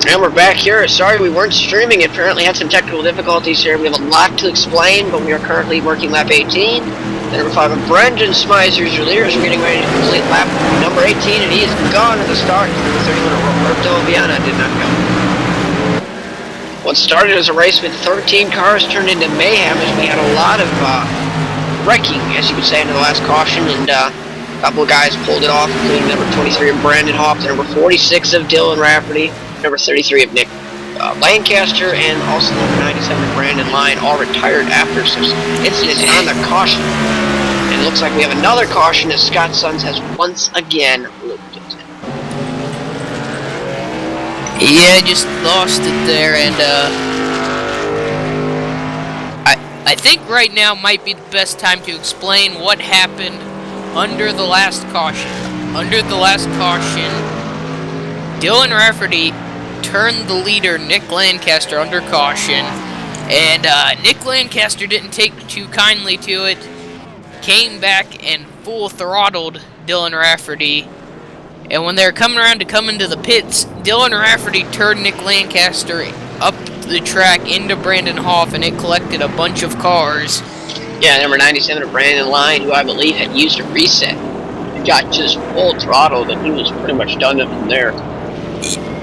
And we're back here. Sorry we weren't streaming. Apparently had some technical difficulties here. We have a lot to explain, but we are currently working lap 18. And number 5 of Brendan Smizer's your leaders. We're getting ready to complete lap number 18, and he is gone at the start. Number 31 of Roberto Viana did not go. What started as a race with 13 cars turned into mayhem as we had a lot of wrecking, as you could say, into the last caution, and a couple of guys pulled it off, including number 23 of Brandon Hoff, number 46 of Dylan Rafferty, number 33 of Nick Lancaster, and also number 97 of Brandon Lyon, all retired after some incidents on the caution. And it looks like we have another caution as Scott Sons has once again looped it. Yeah, just lost it there, and I think right now might be the best time to explain what happened under the last caution. Under the last caution, Dylan Rafferty turned the leader, Nick Lancaster, under caution, and Nick Lancaster didn't take too kindly to it, came back and full throttled Dylan Rafferty, and when they were coming around to come into the pits, Dylan Rafferty turned Nick Lancaster up the track into Brandon Hoff, and it collected a bunch of cars. Yeah, number 97 of Brandon Lyon, who I believe had used a reset, got just full throttled, and he was pretty much done from there.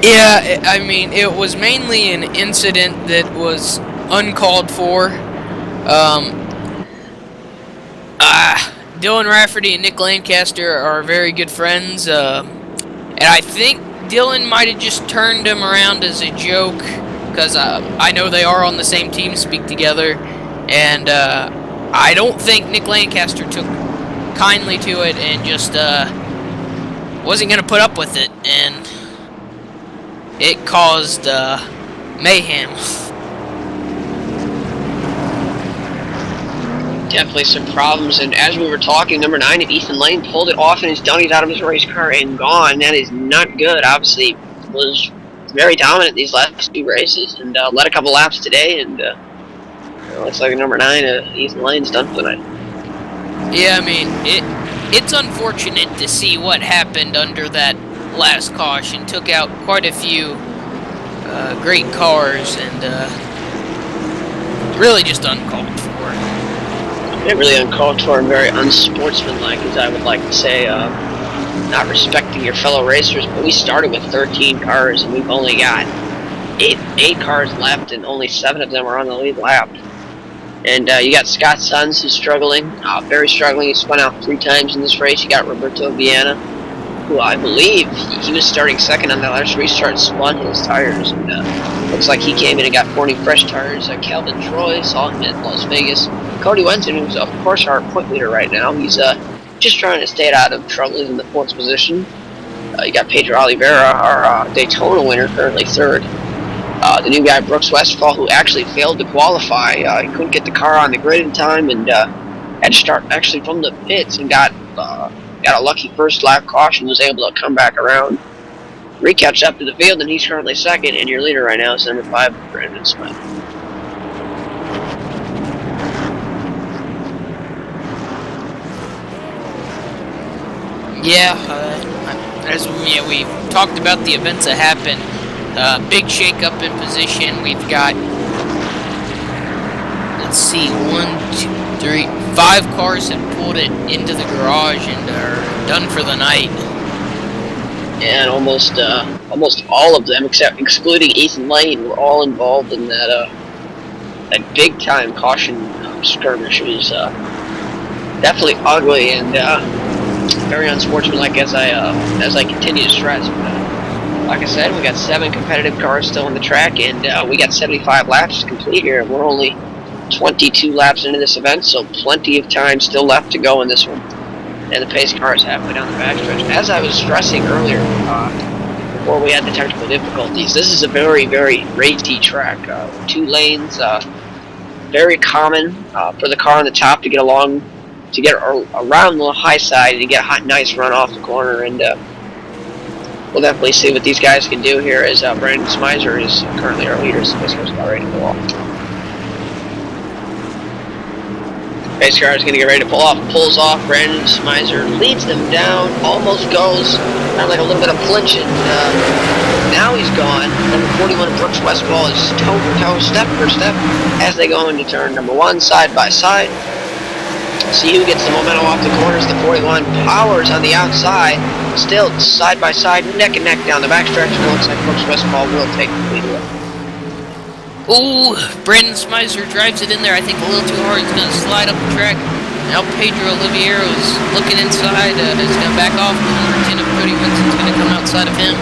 Yeah, I mean, it was mainly an incident that was uncalled for. Dylan Rafferty and Nick Lancaster are very good friends, and I think Dylan might have just turned him around as a joke, because I know they are on the same team speak together, and I don't think Nick Lancaster took kindly to it and just wasn't going to put up with it, and it caused mayhem. Definitely some problems, and as we were talking, number 9 of Ethan Lane pulled it off and his dummies out of his race car and gone. That is not good. Obviously was very dominant these last 2 races, and led a couple laps today, and looks like number 9 of Ethan Lane's done for the night. Yeah, I mean, it's unfortunate to see what happened under that last caution. Took out quite a few great cars, and really just uncalled for. Yeah, really uncalled for and very unsportsmanlike, as I would like to say. Not respecting your fellow racers, but we started with 13 cars, and we've only got 8 cars left, and only 7 of them are on the lead lap. And you got Scott Sons, who's struggling, very struggling. He spun out 3 times in this race. You got Roberto Viana, who I believe he was starting second on that last restart, spun his tires, and looks like he came in and got 40 fresh tires. Calvin Troy saw him in Las Vegas. Cody Wenton, who's of course our point leader right now, he's just trying to stay out of trouble. He's in the 4th position. You got Pedro Oliveira, our Daytona winner, currently 3rd. The new guy, Brooks Westfall, who actually failed to qualify. He couldn't get the car on the grid in time, and had to start actually from the pits, and got a lucky first lap caution, was able to come back around, recatch up to the field, and he's currently 2nd, and your leader right now is number 5, Brandon Smith. Yeah, as we talked about the events that happened, big shake-up in position. We've got, let's see, 1, 2, 3, 5 cars have pulled it into the garage and are done for the night. And almost all of them, excluding Ethan Lane, were all involved in that big-time caution skirmish. It was definitely ugly and very unsportsmanlike, as I continue to stress. But, like I said, we got 7 competitive cars still on the track, and we got 75 laps to complete here. We're only 22 laps into this event, so plenty of time still left to go in this one. And the pace car is halfway down the backstretch. As I was stressing earlier, before we had the technical difficulties, this is a very, very racy track. 2 lanes, very common for the car on the top to get along, to get around the high side and get a nice run off the corner. And we'll definitely see what these guys can do here, as Brandon Smizer is currently our leader, so this car's about ready to go off. Pace car is going to get ready to pull off. Pulls off. Brandon Smizer leads them down. Almost goes. Kind of like a little bit of flinch. And Now he's gone. Number 41, Brooks Westfall, is toe for toe, step for step, as they go into turn number 1, side by side. See who gets the momentum off the corners. The 41 powers on the outside. Still side by side, neck and neck down the backstretch. And it looks like Brooks Westfall will take the lead away. Ooh, Brandon Smizer drives it in there. I think a little too hard. He's going to slide up the track. Now Pedro Oliviero's looking inside. He's going to back off. Number 10 of Cody Winston's going to come outside of him.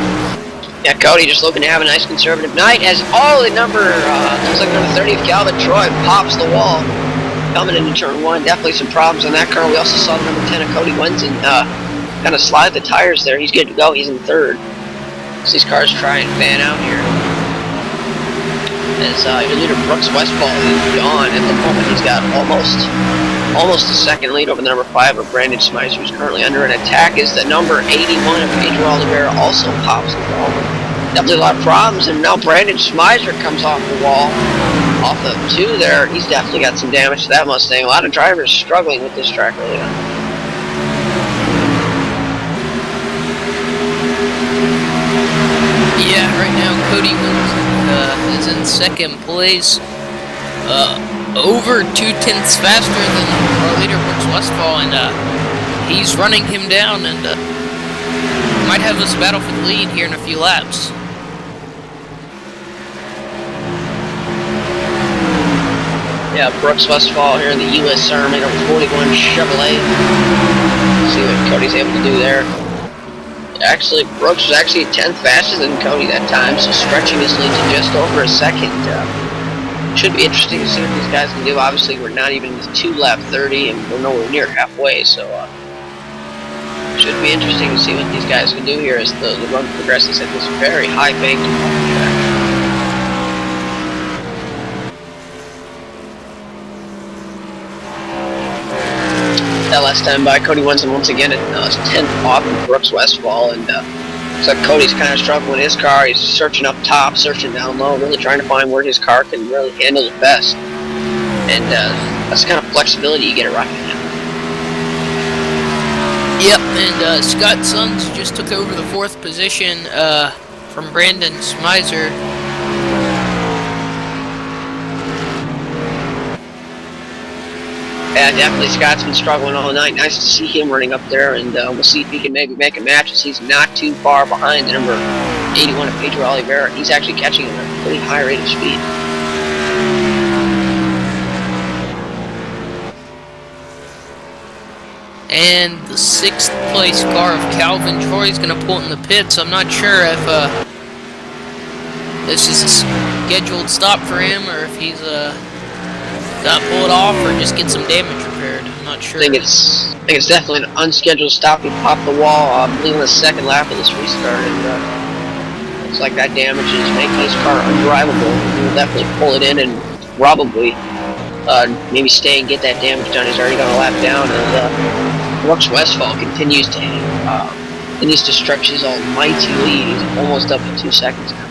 Yeah, Cody just looking to have a nice conservative night as all the looks like number 30th Calvin Troy pops the wall. Coming into turn 1, definitely some problems on that car. We also saw the number 10 of Cody Winston kind of slide the tires there. He's good to go. He's in 3rd. So these cars try and fan out here. As your leader Brooks Westfall is gone at the moment. He's got almost a second lead over the number 5 of Brandon Smizer, who's currently under an attack. Is the number 81 of Pedro Oliveira also pops the wall. Definitely a lot of problems, and now Brandon Smizer comes off the wall. Off of 2 there, he's definitely got some damage to that Mustang. A lot of drivers struggling with this track early on. Yeah, right now Cody Winston is in 2nd place. Over 0.2 faster than our leader Brooks Westfall, and he's running him down, and might have us battle for the lead here in a few laps. Yeah, Brooks Westfall here in the USRL number 41 Chevrolet. See what Cody's able to do there. Actually, Brooks was actually 10th faster than Cody that time, so stretching his lead to just over a second. Should be interesting to see what these guys can do. Obviously, we're not even 2 lap 30, and we're nowhere near halfway, so should be interesting to see what these guys can do here as the run progresses at this very high baked track. That last time by Cody Winston once again at 10th off of Brooks Westfall, and looks like Cody's kind of struggling with his car. He's searching up top, searching down low, really trying to find where his car can really handle it best. And that's the kind of flexibility you get at Rocky now. Yep, and Scott Sons just took over the 4th position from Brandon Smizer. Yeah, definitely Scott's been struggling all night. Nice to see him running up there, and we'll see if he can maybe make a match as he's not too far behind the number 81 of Pedro Oliveira. He's actually catching him at a pretty high rate of speed. And the 6th place car of Calvin Troy is going to pull in the pits. I'm not sure if this is a scheduled stop for him or if he's got to pull it off or just get some damage repaired. I'm not sure. I think it's definitely an unscheduled stop. He popped the wall, I believe, on the 2nd lap of this restart, and looks like that damage is making his car undrivable. He'll definitely pull it in and probably maybe stay and get that damage done. He's already got a lap down, and Brooks Westfall continues to stretch his almighty lead. He's almost up to 2 seconds now.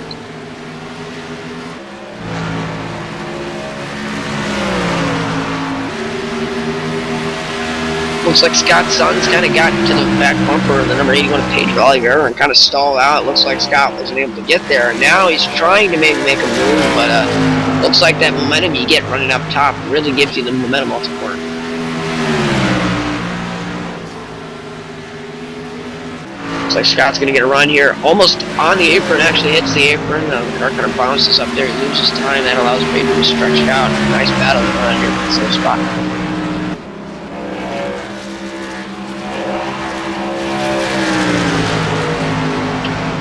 Looks like Scott Sons kind of got to the back bumper of the number 81 of Pedro Oliveira and kind of stalled out. It looks like Scott wasn't able to get there. And now he's trying to maybe make a move, but looks like that momentum you get running up top really gives you the momentum off the corner. Looks like Scott's going to get a run here. Almost on the apron, actually hits the apron. The car kind of bounces up there. He loses time. That allows Pedro to stretch out. Nice battle run here for the safe spot.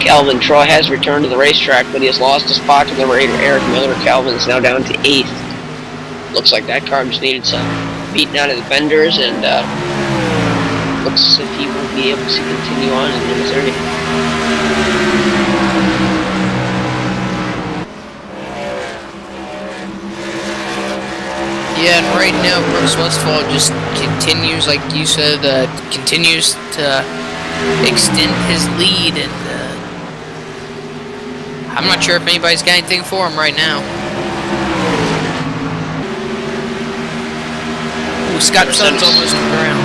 Calvin Troy has returned to the racetrack, but he has lost a spot to number 8 Eric Miller. Calvin is now down to 8th. Looks like that car just needed some beating out of the fenders, and looks as if he will be able to continue on in the Missouri. Yeah, and right now Brooks Westfall just continues, like you said, continues to extend his lead, and I'm not sure if anybody's got anything for him right now. Ooh, Scott Sons almost on the ground.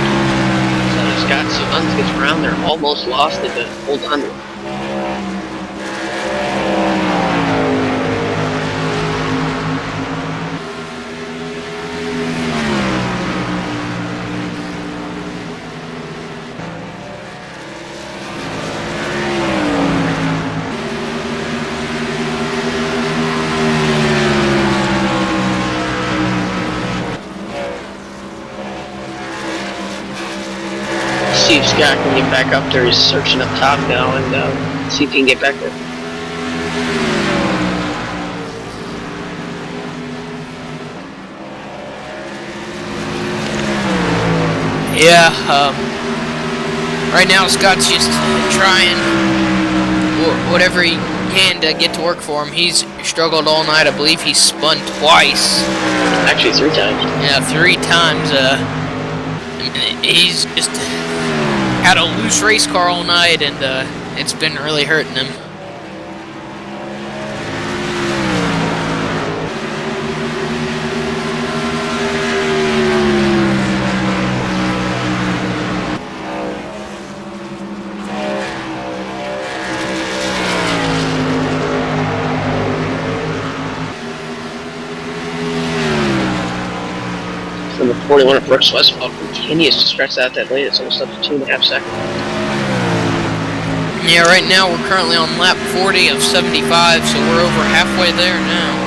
So Scott Sons gets around there, almost lost it, but hold on to it. see if Scott can get back up there. He's searching up top now and see if he can get back there. Yeah, right now Scott's just trying whatever he can to get to work for him. He's struggled all night. I believe he's spun twice. Actually, 3 times. Yeah, 3 times. He's just had a loose race car all night, and it's been really hurting him. From the 41 at Brooks Westfall continues to stretch out that lead. It's almost up to 2.5 seconds. Yeah, right now we're currently on lap 40 of 75, so we're over halfway there now.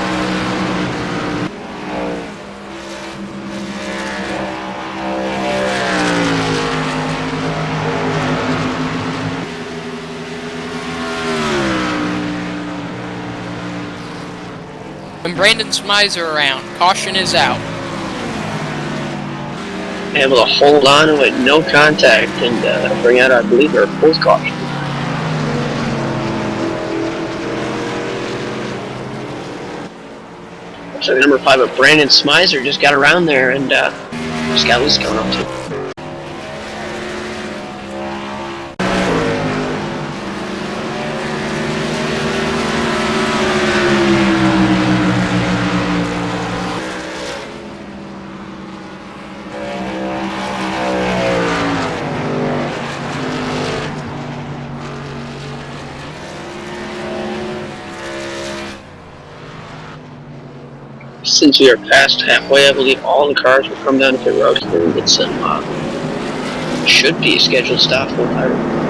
When Brandon Smizer around, caution is out. Able to hold on to it, no contact, and bring out, I believe, our 4th caution. So number 5, but Brandon Smizer just got around there and just got loose going up to. Since we are past halfway, I believe all the cars will come down to pit road here and get some, should be a scheduled stop for Pirate.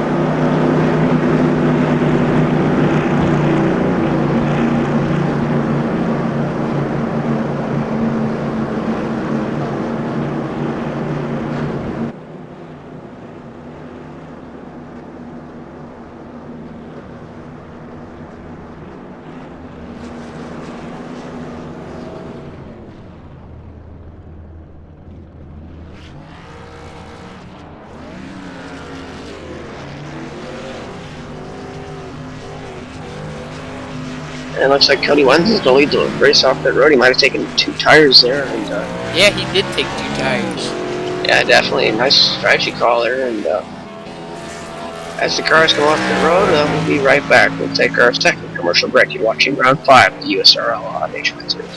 And it looks like Cody Wentz is going to lead the race off that road. He might have taken 2 tires there. And yeah, he did take 2 tires. Yeah, definitely a nice strategy call there. And as the cars come off the road, we'll be right back. We'll take our second commercial break. You're watching round 5 of the USRL Nationwide Series.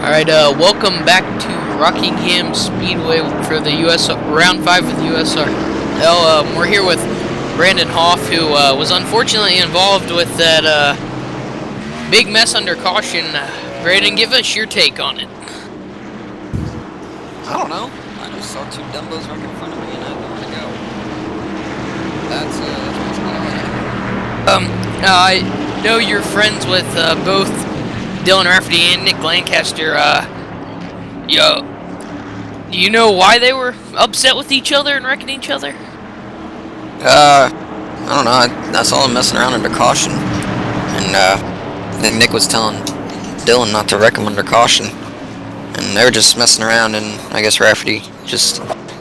Alright, welcome back to Rockingham Speedway for the round 5 of the USRL. We're here with Brandon Hoff, who was unfortunately involved with that big mess under caution. Brandon, give us your take on it. I don't know. I just saw 2 Dumbos right in front of me and I had nowhere to go. That's what's going on. I know you're friends with both Dylan Rafferty and Nick Lancaster. Yo, do you know why they were upset with each other and wrecking each other? I don't know. I saw him messing around under caution, and I think Nick was telling Dylan not to wreck him under caution, and they were just messing around. And I guess Rafferty just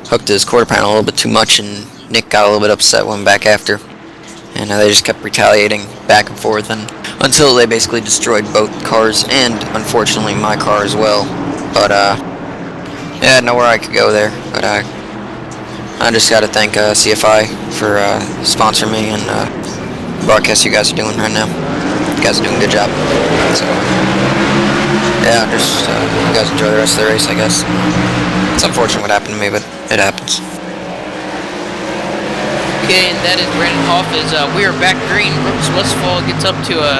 hooked his quarter panel a little bit too much, and Nick got a little bit upset, went back after, and they just kept retaliating back and forth, and until they basically destroyed both cars, and unfortunately my car as well. But yeah, nowhere I could go there. But I just got to thank CFI for sponsoring me and the broadcast you guys are doing right now. You guys are doing a good job. So, yeah, just you guys enjoy the rest of the race, I guess. It's unfortunate what happened to me, but it happens. Okay, and that is Brandon Hoff as we are back green. Brooks Westfall gets up to a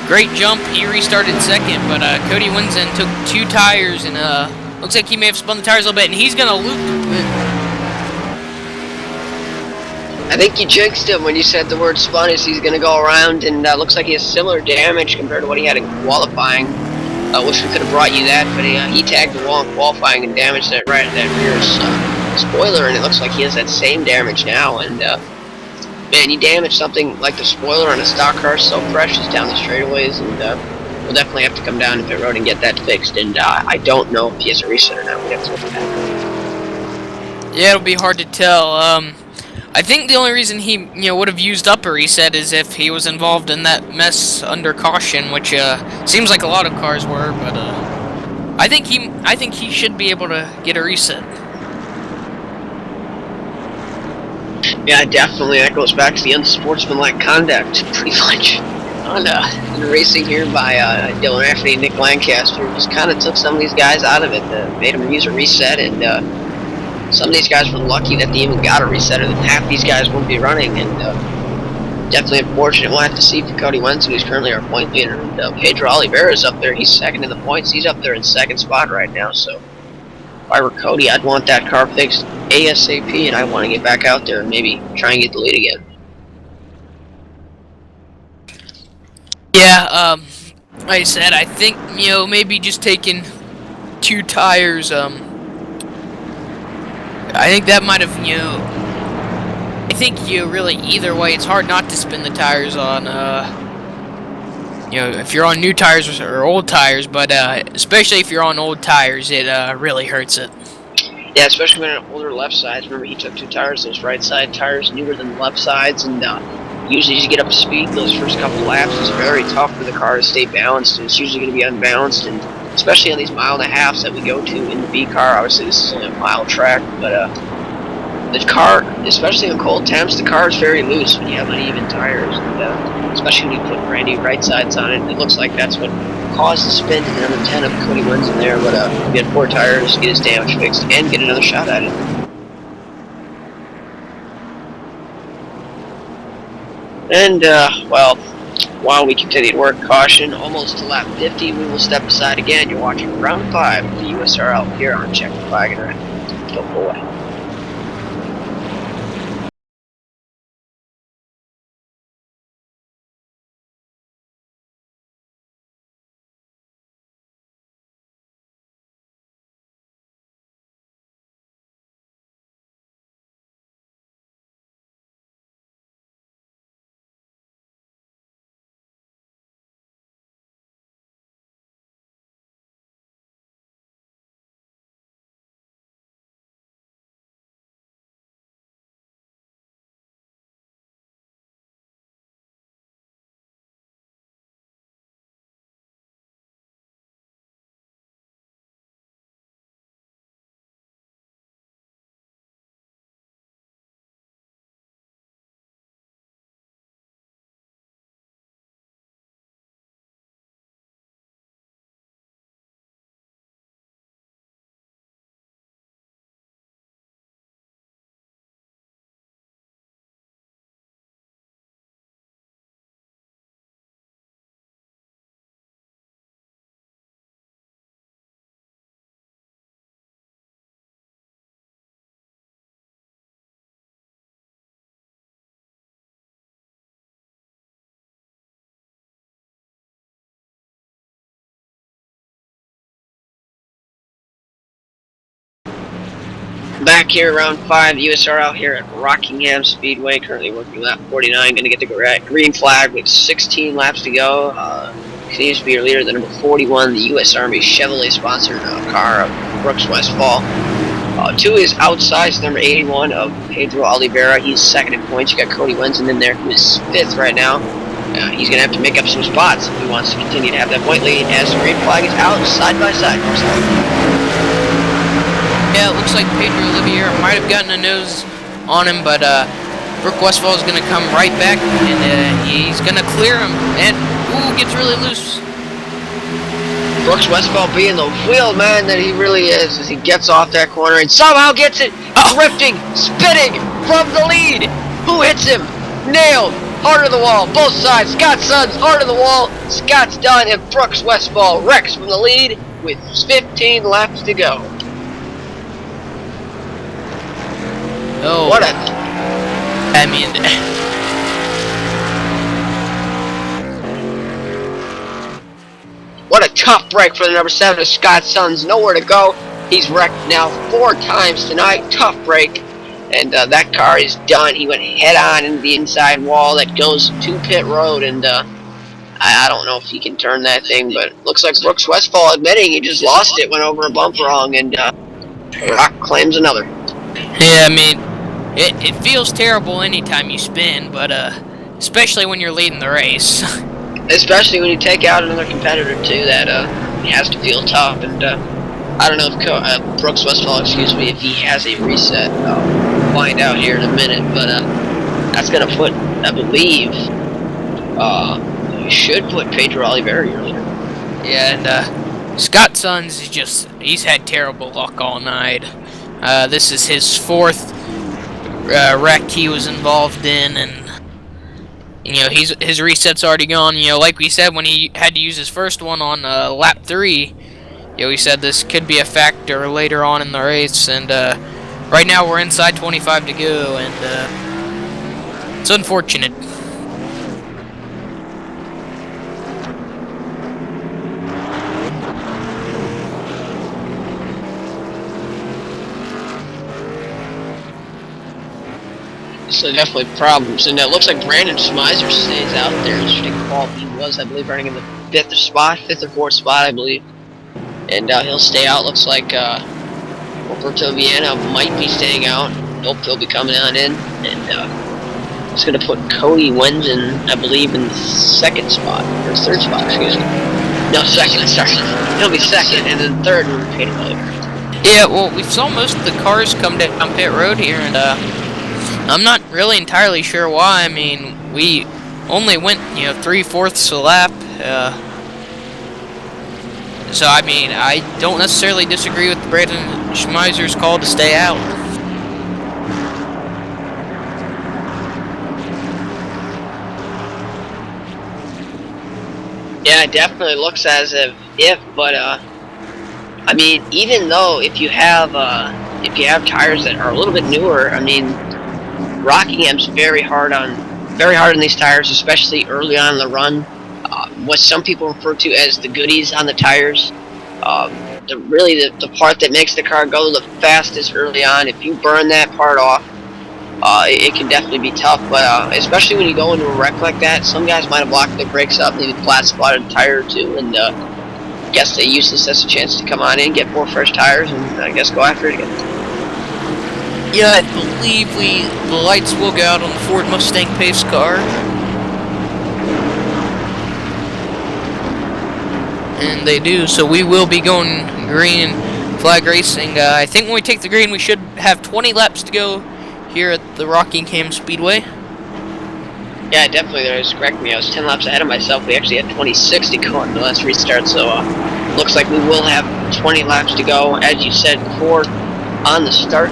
great jump. He restarted second, but Cody Winston took 2 tires and looks like he may have spun the tires a little bit, and he's gonna loop. I think you jinxed him when you said the word spun as he's going to go around, and looks like he has similar damage compared to what he had in qualifying. Wish we could have brought you that, but he tagged the wall in qualifying and damaged that right at that rear spoiler, and it looks like he has that same damage now. And man, you damage something like the spoiler on a stock car so precious down the straightaways, and we'll definitely have to come down to pit road and get that fixed. And I don't know if he has a reset or not. We have to look at that. Yeah, it'll be hard to tell. I think the only reason he would have used up a reset is if he was involved in that mess under caution, which seems like a lot of cars were. But I think he should be able to get a reset. Yeah, definitely. That goes back to the unsportsmanlike conduct, pretty much, on in racing here by Dylan Rafferty and Nick Lancaster. Just kind of took some of these guys out of it, made them use a reset, and some of these guys were lucky that they even got a reset, and half these guys won't be running. And definitely unfortunate. We'll have to see for Cody Wenson, who's currently our point leader. And Pedro Oliveira's up there. He's second in the points. He's up there in second spot right now. So if I were Cody, I'd want that car fixed ASAP, and I want to get back out there and maybe try and get the lead again. Yeah, like I said, I think maybe just taking 2 tires. I think that might have I think really either way, it's hard not to spin the tires on if you're on new tires or old tires, but especially if you're on old tires, it really hurts it. Yeah, especially when on older left sides. Remember, he took 2 tires, those right side tires, newer than the left sides, and usually as you get up to speed, those first couple laps, it's very tough for the car to stay balanced, and it's usually going to be unbalanced, and especially on these 1.5 miles that we go to in the B car. Obviously, this is only a mile track, but the car, especially on cold temps, the car is very loose when you have uneven tires, and especially when you put brand new right sides on it. It looks like that's what caused the spin to the number 10 of Cody Winston there, but get 4 tires, get his damage fixed, and get another shot at it. And, well, while we continue to work caution, almost to lap 50, we will step aside again. You're watching round 5 of the USRL here on Check the Flag and Red. Go boy. back here, round 5, USRL here at Rockingham Speedway. Currently working lap 49. Going to get the green flag with 16 laps to go. Continues to be your leader, the number 41, the U.S. Army Chevrolet sponsored car of Brooks Westfall. 2 is outsized, number 81 of Pedro Oliveira. He's second in points. You got Cody Wenzen in there, who is 5th right now. He's going to have to make up some spots if he wants to continue to have that point lead as the green flag is out side by side. Yeah, it looks like Pedro Oliveira might have gotten a nose on him, but Brooke Westfall is going to come right back, and he's going to clear him, and ooh, gets really loose. Brooks Westfall being the wheel man that he really is as he gets off that corner and somehow gets it, drifting, spinning from the lead. Who hits him? Nailed. Hard to the wall, both sides. Scott Sons, hard to the wall. Scott's done, and Brooks Westfall wrecks from the lead with 15 laps to go. Oh, what a tough break for the number 7 of Scott Sons. Nowhere to go. He's wrecked now 4 times tonight. Tough break. And that car is done. He went head on into the inside wall that goes to pit road. And I don't know if he can turn that thing, but looks like Brooks Westfall admitting he just lost it, went over a bump wrong, and Rock claims another. Yeah, I mean, it feels terrible anytime you spin, but especially when you're leading the race. Especially when you take out another competitor too, that has to feel tough. And I don't know if Brooks Westfall, if he has a reset. We'll find out here in a minute, but that's gonna put, I believe, should put Pedro Oliveira your leader. Yeah, and Scott Sons is he's had terrible luck all night. This is his 4th wreck he was involved in, and you know, his reset's already gone. You know, like we said when he had to use his first one on lap 3, you know, we said this could be a factor later on in the race, and right now we're inside 25 to go, and it's unfortunate. So definitely problems, and it looks like Brandon Schmeiser stays out there. Interesting call. He was, I believe, running in the 5th or 4th spot, I believe, and he'll stay out. Looks like Roberto Viana might be staying out. Nope, he'll be coming on in, and it's going to put Cody Wenzen, I believe, in the 2nd spot or 3rd spot. Excuse me. No, 2nd. Sorry, he'll be 2nd, and then 3rd will be Pedro Oliveira. Yeah, well, we saw most of the cars come down pit road here, and I'm not really entirely sure why. I mean, we only went, 3/4 a lap. So, I mean, I don't necessarily disagree with Brandon Schmeiser's call to stay out. Yeah, it definitely looks as if, but I mean, even though if you have tires that are a little bit newer, I mean, Rockingham's very hard on these tires, especially early on in the run. What some people refer to as the goodies on the tires. The part that makes the car go the fastest early on. If you burn that part off, it can definitely be tough. But especially when you go into a wreck like that, some guys might have blocked their brakes up, maybe flat spotted a tire or two, and guess they use this as a chance to come on in, get 4 fresh tires, and I guess go after it again. Yeah, I believe the lights will go out on the Ford Mustang pace car. And they do, so we will be going green flag racing. I think when we take the green, we should have 20 laps to go here at the Rockingham Speedway. Yeah, definitely. There's correct me. I was 10 laps ahead of myself. We actually had 26 to go on the last restart, so looks like we will have 20 laps to go, as you said before, on the start.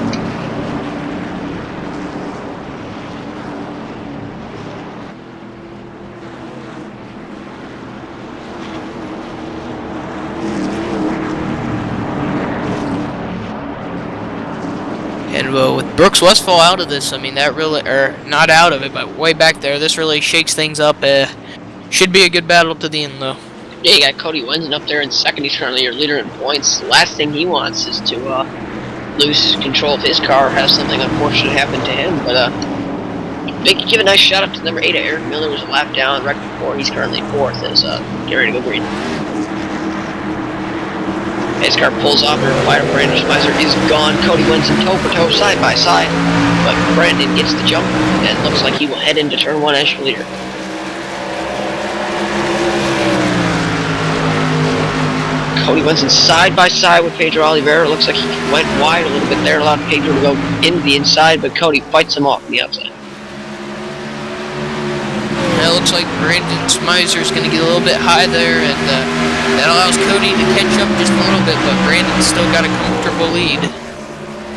And with Brooks Westfall out of this, I mean, that really, or not out of it, but way back there, this really shakes things up. Should be a good battle to the end, though. Yeah, you got Cody Wenzen up there in 2nd. He's currently your leader in points. The last thing he wants is to lose control of his car, have something unfortunate happen to him. But give a nice shout out to number 8, Eric Miller, was a lap down right before. He's currently 4th as get ready to go green. His car pulls off, and Brandon Schmeiser is gone. Cody wins in toe-for-toe, side-by-side, but Brandon gets the jump, and looks like he will head into turn 1 as your leader. Cody Winston side-by-side with Pedro Oliveira. Looks like he went wide a little bit there, allowed Pedro to go into the inside, but Cody fights him off on the outside. It looks like Brandon Schmeiser is going to get a little bit high there, and that allows Cody to catch up just a little bit, but Brandon's still got a comfortable lead.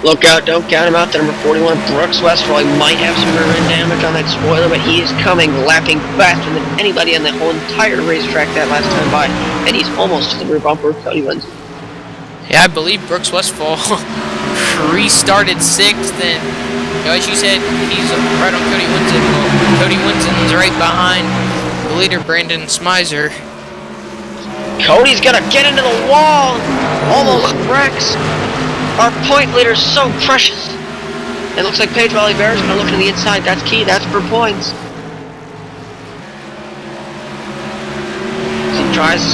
Look out, don't count him out to number 41, Brooks Westphal. He might have some rear end damage on that spoiler, but he is coming, lapping faster than anybody on the whole entire racetrack that last time by, and he's almost to the rear bumper of Cody Winston. Yeah, I believe Brooks Westphal restarted 6th, and as you said, he's right on Cody Winston. Well, Cody Winston's right behind the leader, Brandon Schmeiser. Cody's gonna get into the wall, almost wrecks. Our point leader is so precious. It looks like Pedro Oliveira's gonna look to the inside. That's key, that's for points.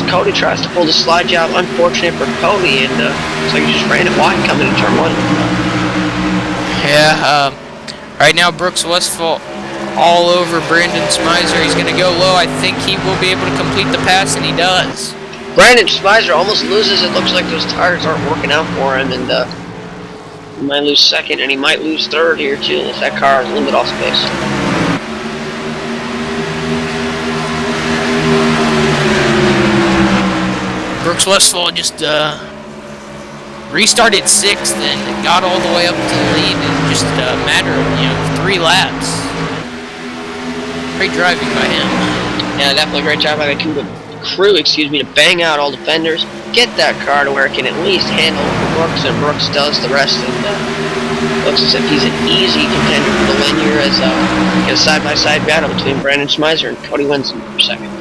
Cody tries to pull the slide job. Unfortunate for Cody, and looks like he just ran it wide coming into turn 1. Yeah, right now Brooks Westphal all over Brandon Schmeiser. He's going to go low. I think he will be able to complete the pass, and he does. Brandon Schmeiser almost loses. It looks like those tires aren't working out for him, and he might lose 2nd, and he might lose 3rd here too, if that car is a little bit off space. Brooks Westphal just restarted 6th and got all the way up to the lead in just a matter of 3 laps. Great driving by him. Yeah, definitely great job by the crew, to bang out all the fenders, get that car to where it can at least handle Brooks, and Brooks does the rest, and looks as if he's an easy contender for the win here as a side-by-side battle between Brandon Schmeiser and Cody Winston for 2nd.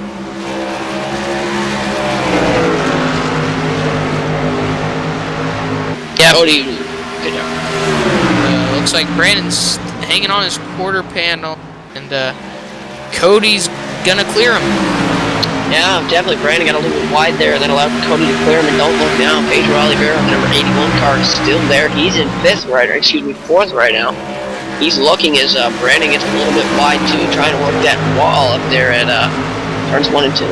Yeah, Cody, good job. Looks like Brandon's hanging on his quarter panel, and Cody's gonna clear him. Yeah, definitely. Brandon got a little bit wide there, and then allowed Cody to clear him. And don't look down. Pedro Oliveira, the number 81 car, is still there. He's in 4th right now. He's looking as Brandon gets a little bit wide too, trying to work that wall up there at turns 1 and 2.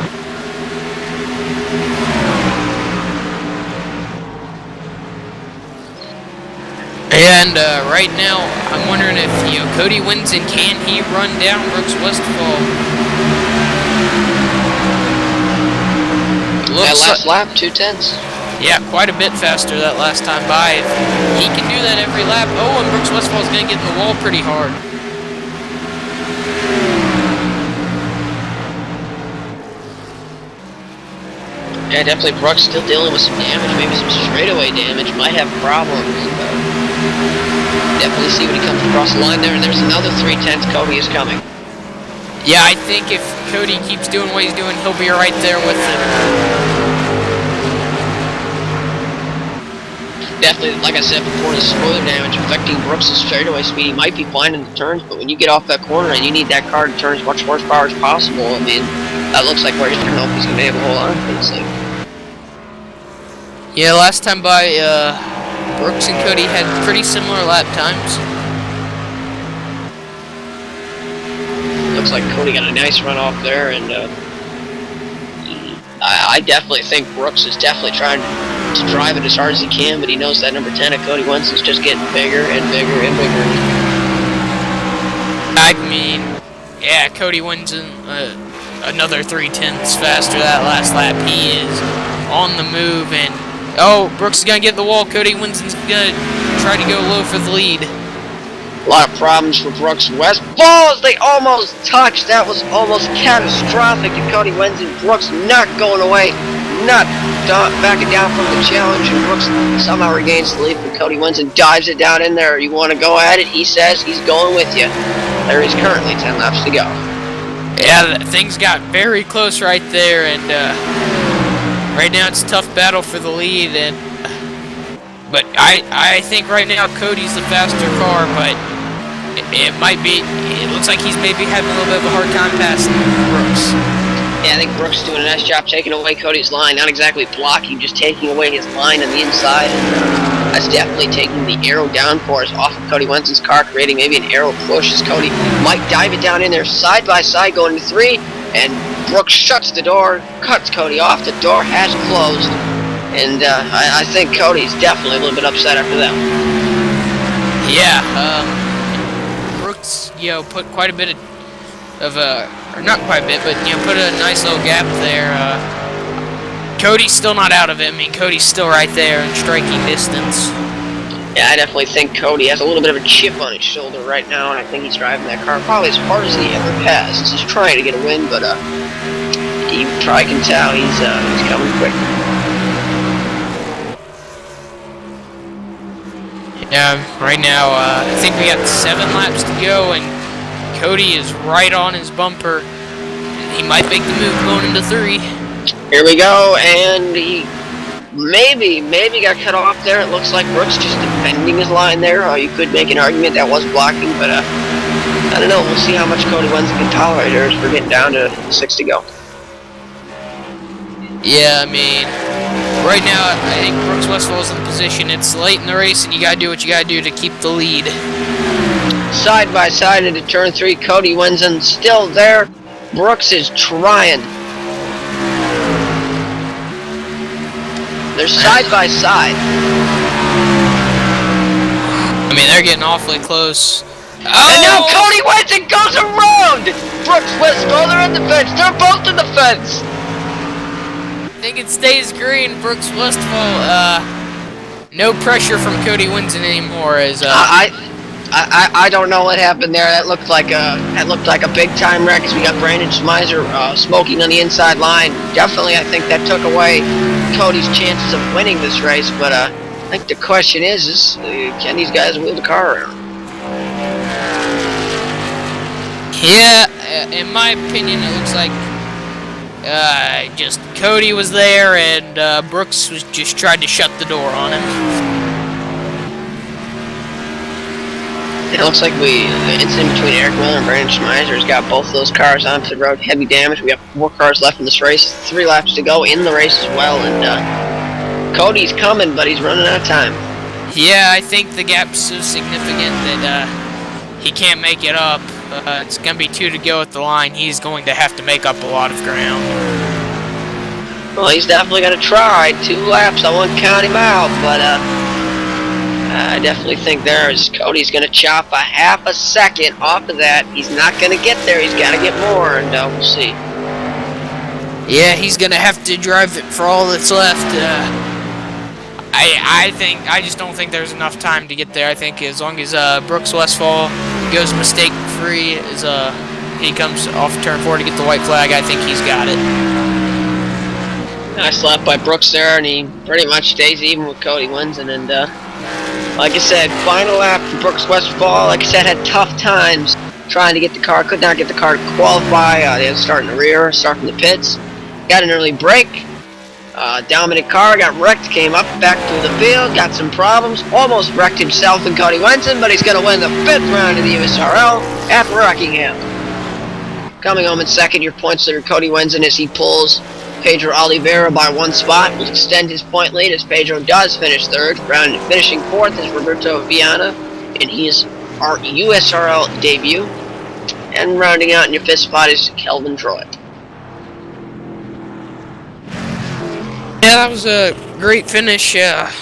And right now, I'm wondering if Cody Winston, can he run down Brooks Westphal? That last lap, 2/10. Yeah, quite a bit faster that last time by. If he can do that every lap. Oh, and Brooks Westphal's going to get in the wall pretty hard. Yeah, definitely. Brooks still dealing with some damage, maybe some straightaway damage. Might have problems. Definitely see when he comes across the line there, and there's another 3/10. Cody is coming. Yeah, I think if Cody keeps doing what he's doing, he'll be right there with him. Definitely, like I said before, the spoiler damage affecting Brooks' straightaway speed. He might be fine in the turns, but when you get off that corner and you need that car to turn as much horsepower as possible, I mean, that looks like where he's going to know if he's going to be able to hold on to this thing. Yeah, last time by, Brooks and Cody had pretty similar lap times. Looks like Cody got a nice run off there, and I definitely think Brooks is definitely trying to drive it as hard as he can, but he knows that number 10 of Cody Winston's just getting bigger and bigger and bigger. I mean, yeah, Cody Winston, another 3/10 faster that last lap. He is on the move, and oh, Brooks is going to get the wall. Cody Winston's going to try to go low for the lead. A lot of problems for Brooks Westphal. They almost touched. That was almost catastrophic to Cody Winston. Brooks not going away, not backing down from the challenge, and Brooks somehow regains the lead. But Cody Winston dives it down in there. You want to go at it? He says he's going with you. There is currently 10 laps to go. Yeah, things got very close right there, and right now it's a tough battle for the lead, and But I think right now Cody's the faster car, but it might be. It looks like he's maybe having a little bit of a hard time passing Brooks. Yeah, I think Brooks is doing a nice job taking away Cody's line. Not exactly blocking, just taking away his line on the inside. And, that's definitely taking the aero downforce off of Cody Wenson's car, creating maybe an aero push as Cody might dive it down in there side by side going to 3. And Brooks shuts the door, cuts Cody off. The door has closed. And I think Cody's definitely a little bit upset after that. Yeah, Brooks, put quite a bit of or not quite a bit, but put a nice little gap there. Cody's still not out of it. I mean, Cody's still right there in striking distance. Yeah, I definitely think Cody has a little bit of a chip on his shoulder right now, and I think he's driving that car probably as hard as he ever has. He's trying to get a win, but you probably can tell he's coming quick. Yeah, right now, I think we got 7 laps to go, and Cody is right on his bumper. And he might make the move going into 3. Here we go, and he maybe got cut off there. It looks like Brooks just defending his line there. You could make an argument that was blocking, but I don't know. We'll see how much Cody Wensson can tolerate here as we're getting down to 6 to go. Yeah, I mean, right now, I think Brooks Westfall's in the position. It's late in the race, and you gotta do what you gotta do to keep the lead. Side by side into turn 3, Cody Wensson still there. Brooks is trying. They're side by side. I mean, they're getting awfully close. Oh! And now Cody Wensson goes around! Brooks Westfall, they're in the fence. They're both in the fence. I think it stays green. Brooks Westfall, no pressure from Cody Wensson anymore. As I don't know what happened there. That looked like a big time wreck as we got Brandon Schmeiser smoking on the inside line. Definitely, I think that took away Cody's chances of winning this race. But I think the question is can these guys wheel the car around? Yeah, in my opinion, it looks like just Cody was there and Brooks was just tried to shut the door on him. It looks like it's in between Eric Miller and Brandon Schmeiser has got both of those cars onto the road. Heavy damage. We have 4 cars left in this race. 3 laps to go in the race as well. And Cody's coming, but he's running out of time. Yeah, I think the gap's so significant that he can't make it up. It's going to be 2 to go at the line. He's going to have to make up a lot of ground. Well, he's definitely going to try. 2 laps. I won't count him out, but I definitely think Cody's going to chop a half a second off of that. He's not going to get there. He's got to get more, and we'll see. Yeah, he's going to have to drive it for all that's left. I just don't think there's enough time to get there. I think as long as Brooks Westfall goes mistake-free as he comes off turn 4 to get the white flag, I think he's got it. Nice lap by Brooks there, and he pretty much stays even with Cody Wensson, and like I said, final lap for Brooks Westfall. Like I said, had tough times trying to get the car. Could not get the car to qualify. They had to start in the rear, start from the pits. Got an early break. Dominant car got wrecked, came up back to the field, got some problems. Almost wrecked himself and Cody Wensson, but he's going to win the 5th round of the USRL at Rockingham. Coming home in second, your points leader Cody Wensson as he pulls Pedro Oliveira by 1 spot, will extend his point lead as Pedro does finish 3rd. Finishing 4th is Roberto Viana in his USRL debut. And rounding out in your 5th spot is Kelvin Troy. Yeah, that was a great finish. It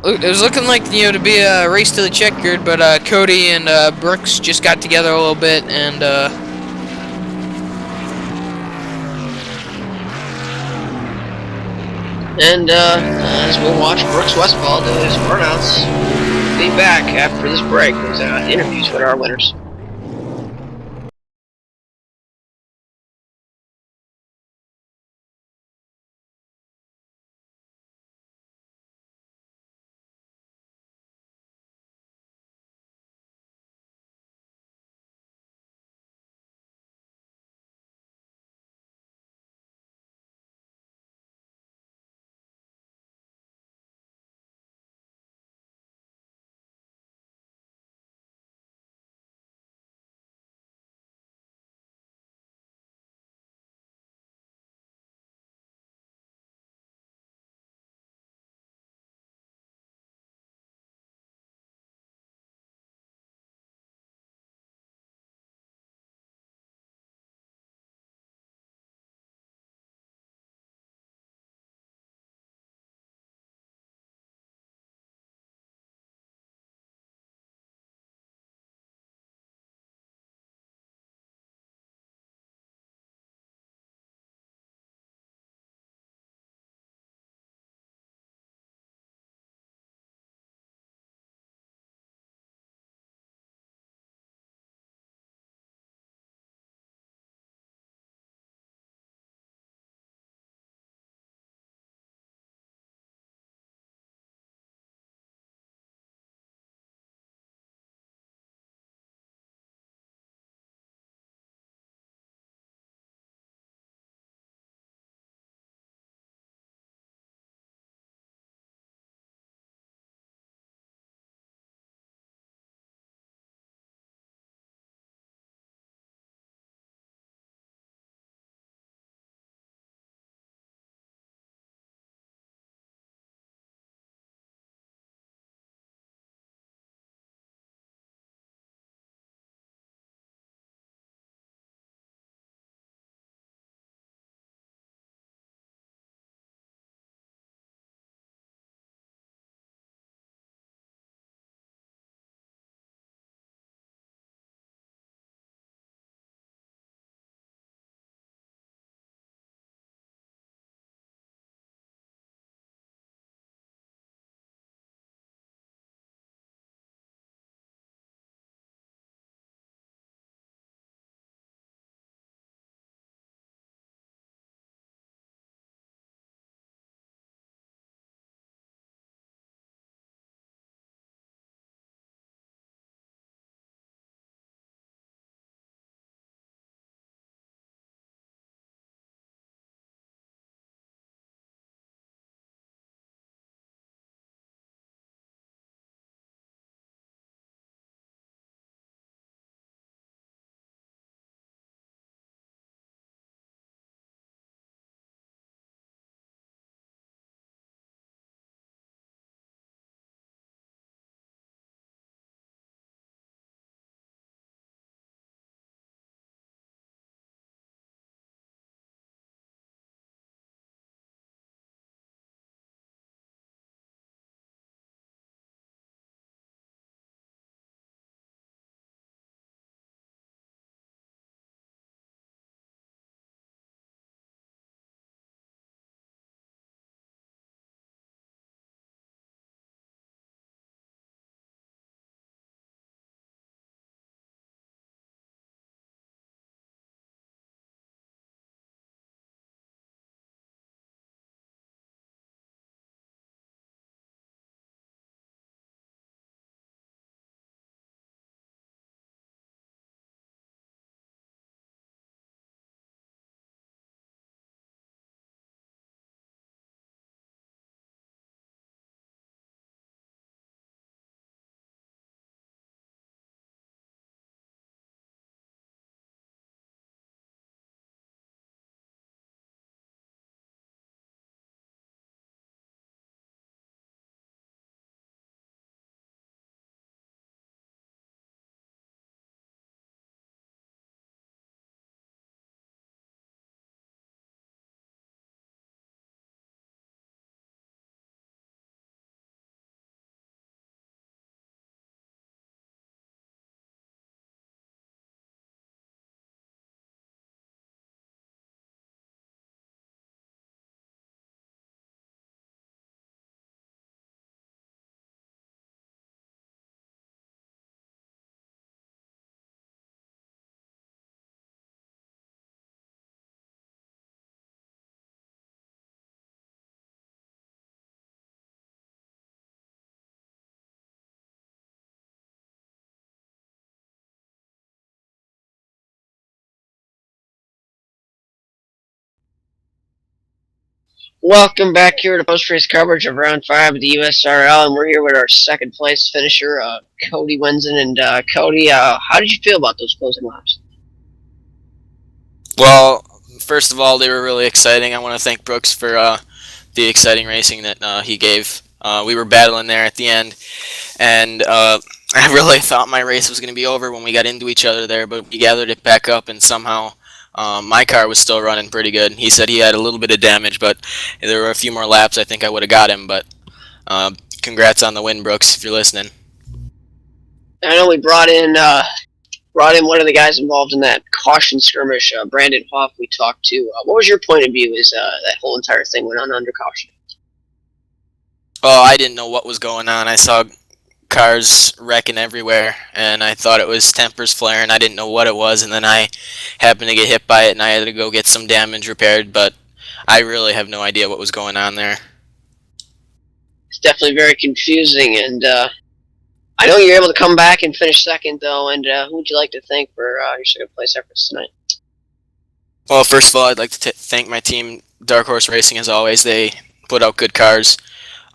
was looking like, to be a race to the checkered, but Cody and Brooks just got together a little bit, and as we'll watch Brooks Westfall do his burnouts, be back after this break with interviews with our winners. Welcome back here to post-race coverage of Round 5 of the USRL, and we're here with our second place finisher, Cody Wenzen. And Cody, how did you feel about those closing laps? Well, first of all, they were really exciting. I want to thank Brooks for the exciting racing that he gave. We were battling there at the end, and I really thought my race was going to be over when we got into each other there, but we gathered it back up, and somehow my car was still running pretty good. He said he had a little bit of damage, but there were a few more laps. I think I would have got him, but congrats on the win, Brooks, if you're listening. I know we brought in one of the guys involved in that caution skirmish, Brandon Hoff. We talked to. What was your point of view as that whole entire thing went on under caution? Oh, I didn't know what was going on. I saw cars wrecking everywhere, and I thought it was tempers flaring. I didn't know what it was, and then I happened to get hit by it, and I had to go get some damage repaired, but I really have no idea what was going on there. It's definitely very confusing, and I know you're able to come back and finish second, though, and who would you like to thank for your second place efforts tonight? Well, first of all, I'd like to thank my team, Dark Horse Racing, as always. They put out good cars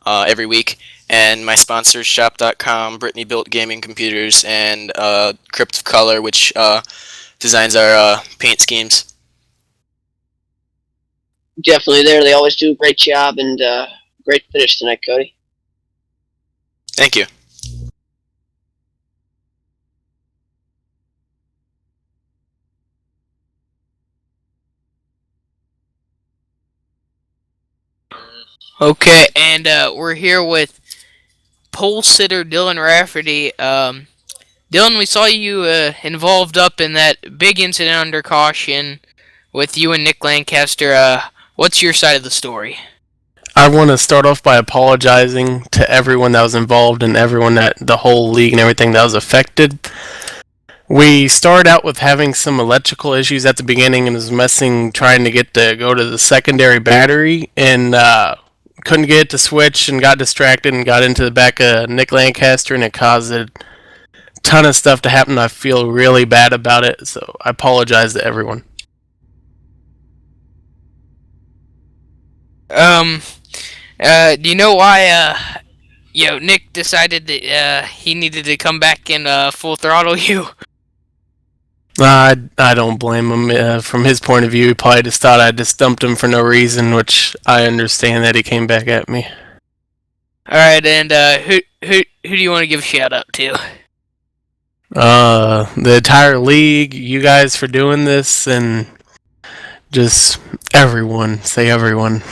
every week. And my sponsors, Shop.com, Brittany Built Gaming Computers, and Crypt of Color, which designs our paint schemes. Definitely there. They always do a great job, and great finish tonight, Cody. Thank you. Okay, and we're here with pole sitter Dylan Rafferty. Dylan, we saw you involved up in that big incident under caution with you and Nick Lancaster. What's your side of the story? I want to start off by apologizing to everyone that was involved and everyone that the whole league and everything that was affected. We started out with having some electrical issues at the beginning and was trying to go to the secondary battery, and couldn't get it to switch and got distracted and got into the back of Nick Lancaster, and it caused a ton of stuff to happen. I feel really bad about it, so I apologize to everyone. Do you know why Nick decided that he needed to come back and full throttle you? I don't blame him. From his point of view, he probably just thought I just dumped him for no reason, which I understand that he came back at me. Alright, and who do you want to give a shout out to? The entire league, you guys for doing this, and just everyone. Say everyone.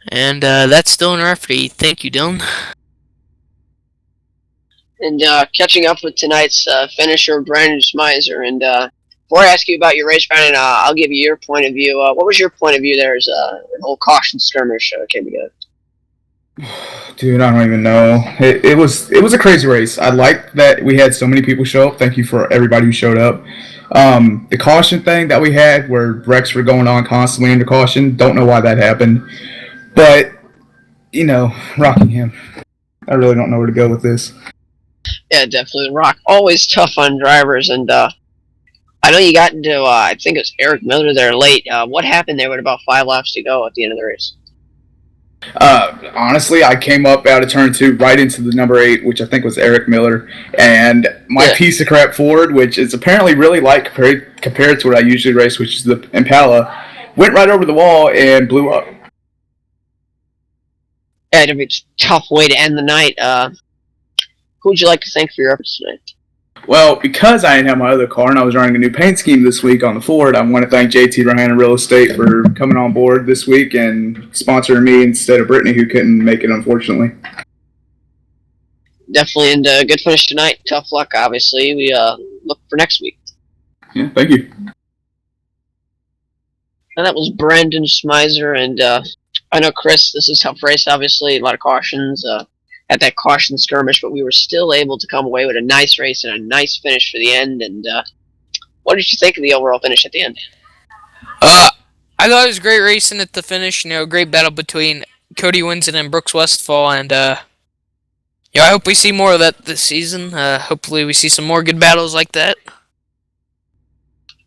And that's Dylan Rafferty. Thank you, Dylan. And catching up with tonight's finisher, Brandon Schmeiser. And before I ask you about your race, Brandon, I'll give you your point of view. What was your point of view there as the whole caution skirmish came together? Dude, I don't even know. It was a crazy race. I liked that we had so many people show up. Thank you for everybody who showed up. The caution thing that we had, where wrecks were going on constantly under caution, don't know why that happened. But, Rockingham. I really don't know where to go with this. Yeah, definitely. Rock, always tough on drivers. And I know you got into, I think it was Eric Miller there late. What happened there with about 5 laps to go at the end of the race? Honestly, I came up out of turn 2 right into the number 8, which I think was Eric Miller, and my piece of crap Ford, which is apparently really light compared to what I usually race, which is the Impala, went right over the wall and blew up. Yeah, it'd be a tough way to end the night. Who would you like to thank for your efforts tonight? Well, because I didn't have my other car and I was running a new paint scheme this week on the Ford, I want to thank JT Rahana Real Estate for coming on board this week and sponsoring me instead of Brittany, who couldn't make it, unfortunately. Definitely, and good finish tonight. Tough luck, obviously. We look for next week. Yeah, thank you. And that was Brandon Schmeiser, and I know, Chris, this is a tough race, obviously. A lot of cautions at that caution skirmish, but we were still able to come away with a nice race and a nice finish for the end. And what did you think of the overall finish at the end? I thought it was great racing at the finish. Great battle between Cody Wenzen and Brooks Westfall, and I hope we see more of that this season. Hopefully we see some more good battles like that.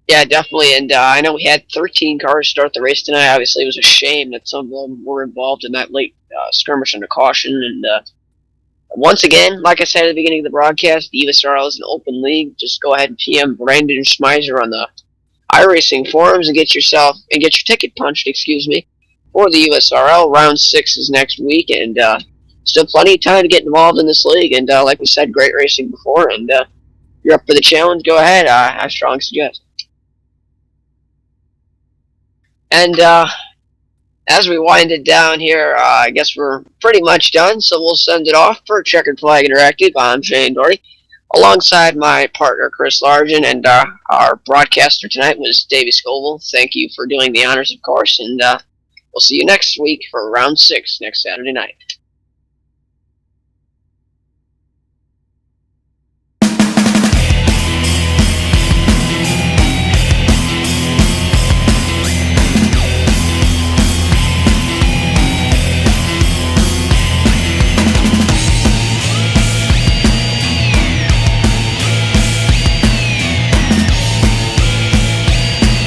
Yeah, definitely. And I know we had 13 cars start the race tonight. Obviously, it was a shame that some of them were involved in that late skirmish under caution. And once again, like I said at the beginning of the broadcast, the USRL is an open league. Just go ahead and PM Brandon Schmeiser on the iRacing forums and get your ticket punched. Excuse me, for the USRL. Round 6 is next week, and still plenty of time to get involved in this league. And like we said, great racing before. And if you're up for the challenge, go ahead. I strongly suggest. And as we wind it down here, I guess we're pretty much done, so we'll send it off for Checkered Flag Interactive. I'm Shane Doherty, alongside my partner Chris Largen, and our broadcaster tonight was Davey Scoville. Thank you for doing the honors, of course, and we'll see you next week for round 6 next Saturday night.